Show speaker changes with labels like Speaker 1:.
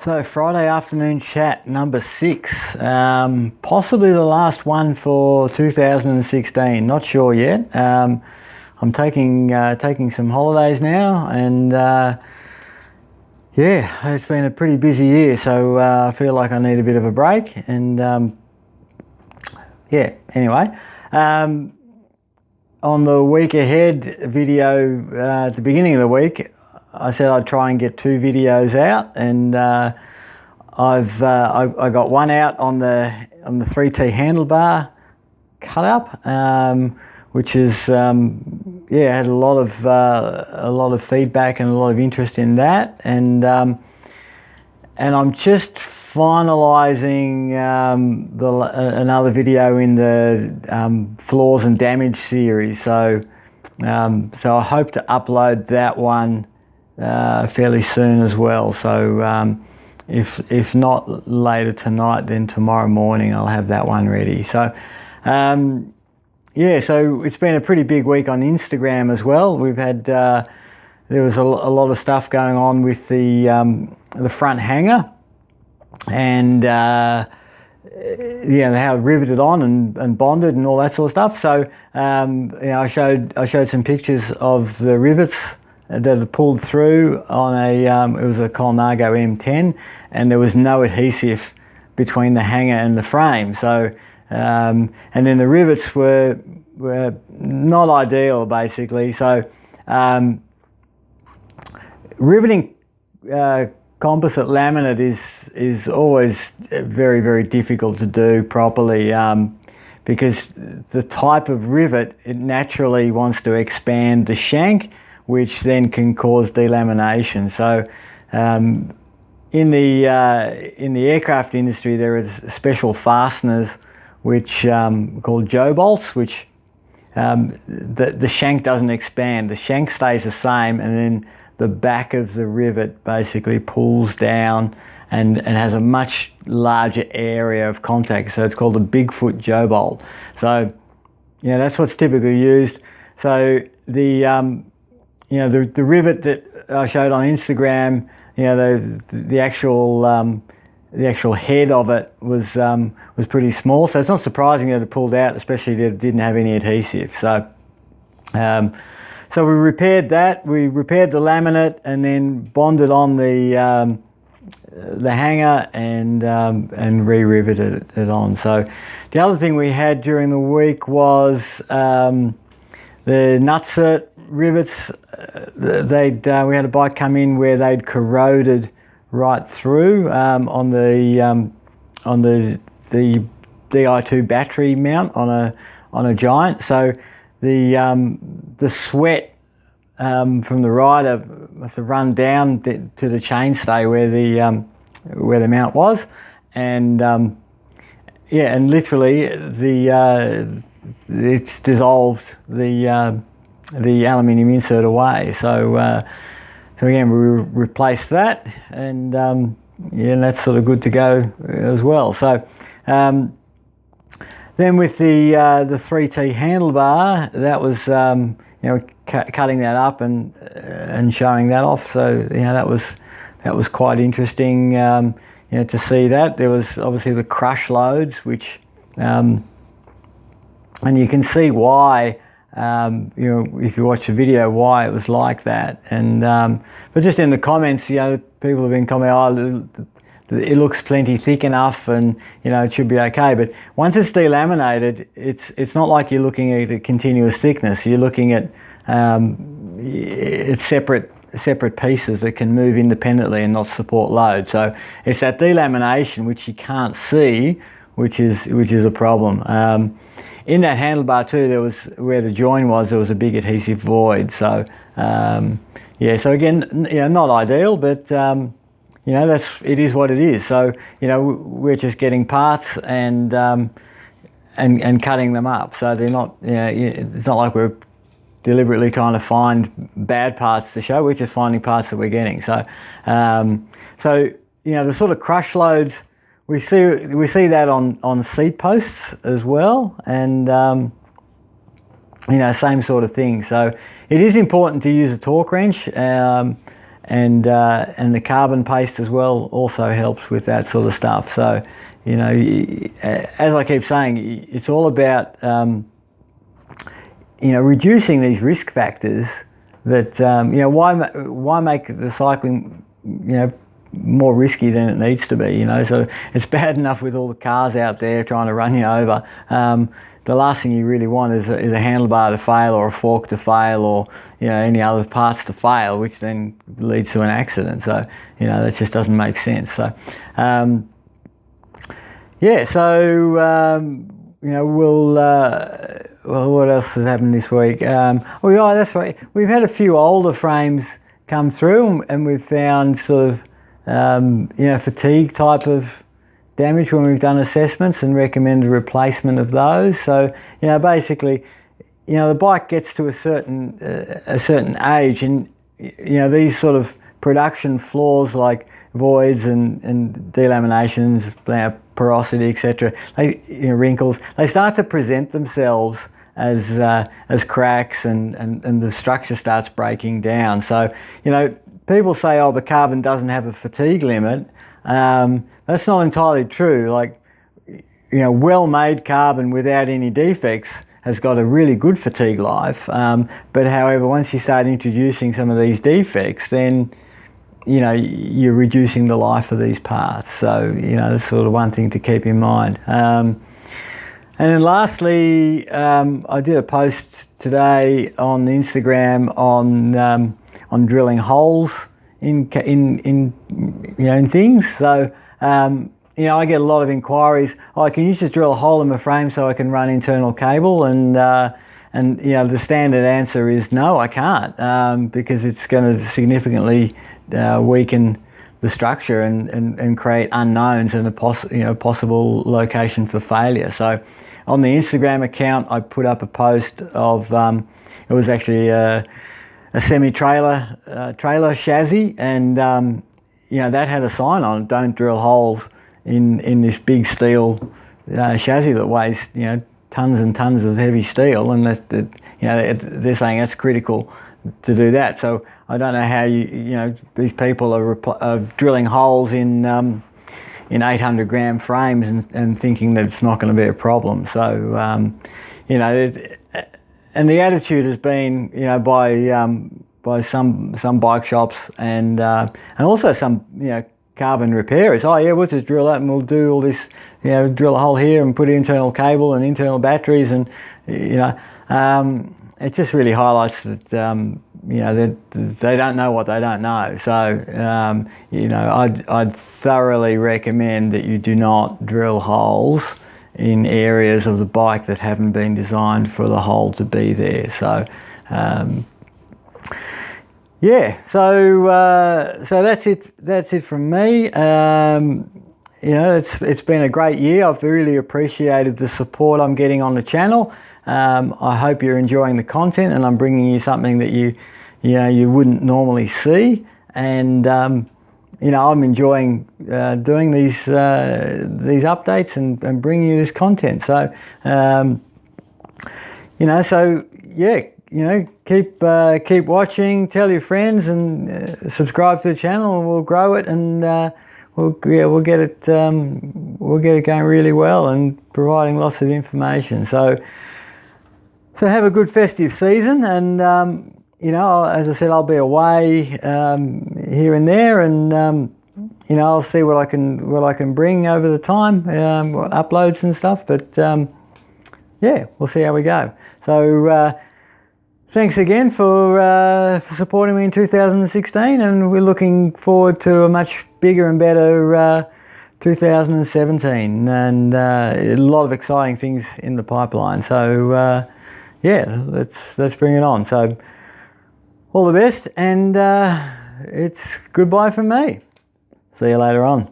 Speaker 1: So Friday afternoon chat number 6, possibly the last one for 2016. Not sure yet. I'm taking some holidays now, and yeah, it's been a pretty busy year. So I feel like I need a bit of a break. And yeah, anyway, on the week ahead video at the beginning of the week, I said I'd try and get 2 videos out, and I got one out on the 3T handlebar cut up, which is had a lot of feedback and a lot of interest in that, and I'm just finalising another video in the flaws and damage series. So I hope to upload that one fairly soon as well. So if not later tonight, then tomorrow morning I'll have that one ready. So so it's been a pretty big week on Instagram as well. We've had there was a lot of stuff going on with the front hanger, and how it riveted on and bonded and all that sort of stuff. So I showed some pictures of the rivets that had pulled through on it was a Colnago M10, and there was no adhesive between the hanger and the frame. So and then the rivets were not ideal, basically. So riveting composite laminate is always very, very difficult to do properly, because the type of rivet, it naturally wants to expand the shank, which then can cause delamination. So in the aircraft industry, there are special fasteners which called Joe bolts, which the shank doesn't expand. The shank stays the same, and then the back of the rivet basically pulls down and has a much larger area of contact. So it's called a Bigfoot Joe bolt. So that's what's typically used. So the rivet that I showed on Instagram, the actual head of it was pretty small. So it's not surprising that it pulled out, especially that it didn't have any adhesive. So we repaired that. We repaired the laminate and then bonded on the hanger and re-riveted it on. So the other thing we had during the week was the nutsert rivets. We had a bike come in where they'd corroded right through on the Di2 battery mount on a Giant. So the sweat from the rider must have run down to the chainstay where the mount was, and and literally it's dissolved the aluminium insert away. So again, we replaced that, and that's sort of good to go as well. So then with the 3T handlebar, that was cutting that up and showing that off. So that was quite interesting to see that. There was obviously the crush loads, which and you can see why. If you watch the video, why it was like that, and but just in the comments, people have been commenting, it looks plenty thick enough, and it should be okay. But once it's delaminated, it's not like you're looking at a continuous thickness. You're looking at it's separate pieces that can move independently and not support load. So it's that delamination which you can't see, which is a problem. In that handlebar too, there was where the join was. There was a big adhesive void. So so again, not ideal, but it is what it is. So we're just getting parts and cutting them up. So they're not. It's not like we're deliberately trying to find bad parts to show. We're just finding parts that we're getting. So the sort of crush loads. We see that on seat posts as well, and same sort of thing. So it is important to use a torque wrench, and the carbon paste as well also helps with that sort of stuff. So, you know, as I keep saying, it's all about you know, reducing these risk factors. That you know, why make the cycling, you know, more risky than it needs to be? You know, so it's bad enough with all the cars out there trying to run you over. The last thing you really want is a handlebar to fail, or a fork to fail, or, you know, any other parts to fail, which then leads to an accident. So, you know, that just doesn't make sense. So, yeah. So, you know, we'll. Well, what else has happened this week? Oh, yeah, that's right. We've had a few older frames come through, and we've found sort of, you know, fatigue type of damage when we've done assessments and recommended replacement of those. So, you know, basically, you know, the bike gets to a certain age, and, you know, these sort of production flaws like voids and delaminations, you know, porosity, etc., you know, wrinkles, they start to present themselves as cracks, and the structure starts breaking down. So, you know, people say, oh, the carbon doesn't have a fatigue limit. That's not entirely true. Like, you know, well-made carbon without any defects has got a really good fatigue life. But however, once you start introducing some of these defects, then, you know, you're reducing the life of these parts. So, you know, that's sort of one thing to keep in mind. And then lastly, I did a post today on Instagram on drilling holes in you know, in things. So, you know, I get a lot of inquiries. Oh, can you just drill a hole in my frame so I can run internal cable? And you know, the standard answer is no, I can't, because it's going to significantly weaken the structure and create unknowns and a possible location for failure. So, on the Instagram account, I put up a post of it was actually a semi-trailer trailer chassis, and you know, that had a sign on it: don't drill holes in this big steel chassis that weighs, you know, tons and tons of heavy steel, and you know, they're saying that's critical to do that. So I don't know how you know, these people are drilling holes in 800 gram frames and thinking that it's not going to be a problem. So, you know, and the attitude has been, you know, by some bike shops and also some, you know, carbon repairers. Oh yeah, we'll just drill that and we'll do all this, you know, drill a hole here and put internal cable and internal batteries, and, you know, it just really highlights that, you know, that they don't know what they don't know. So, you know, I'd thoroughly recommend that you do not drill holes in areas of the bike that haven't been designed for the hole to be there. So, yeah. So that's it. That's it from me. You know, it's been a great year. I've really appreciated the support I'm getting on the channel. I hope you're enjoying the content, and I'm bringing you something that you know, you wouldn't normally see. And you know, I'm enjoying doing these updates and bringing you this content. So, you know, so yeah, you know, keep watching, tell your friends, and subscribe to the channel, and we'll grow it, and we'll get it going really well, and providing lots of information. So have a good festive season, and you know, as I said, I'll be away here and there, and you know, I'll see what I can bring over the time, uploads and stuff. But yeah, we'll see how we go. So thanks again for supporting me in 2016, and we're looking forward to a much bigger and better 2017, and a lot of exciting things in the pipeline. So yeah, let's bring it on. So all the best, and it's goodbye from me. See you later on.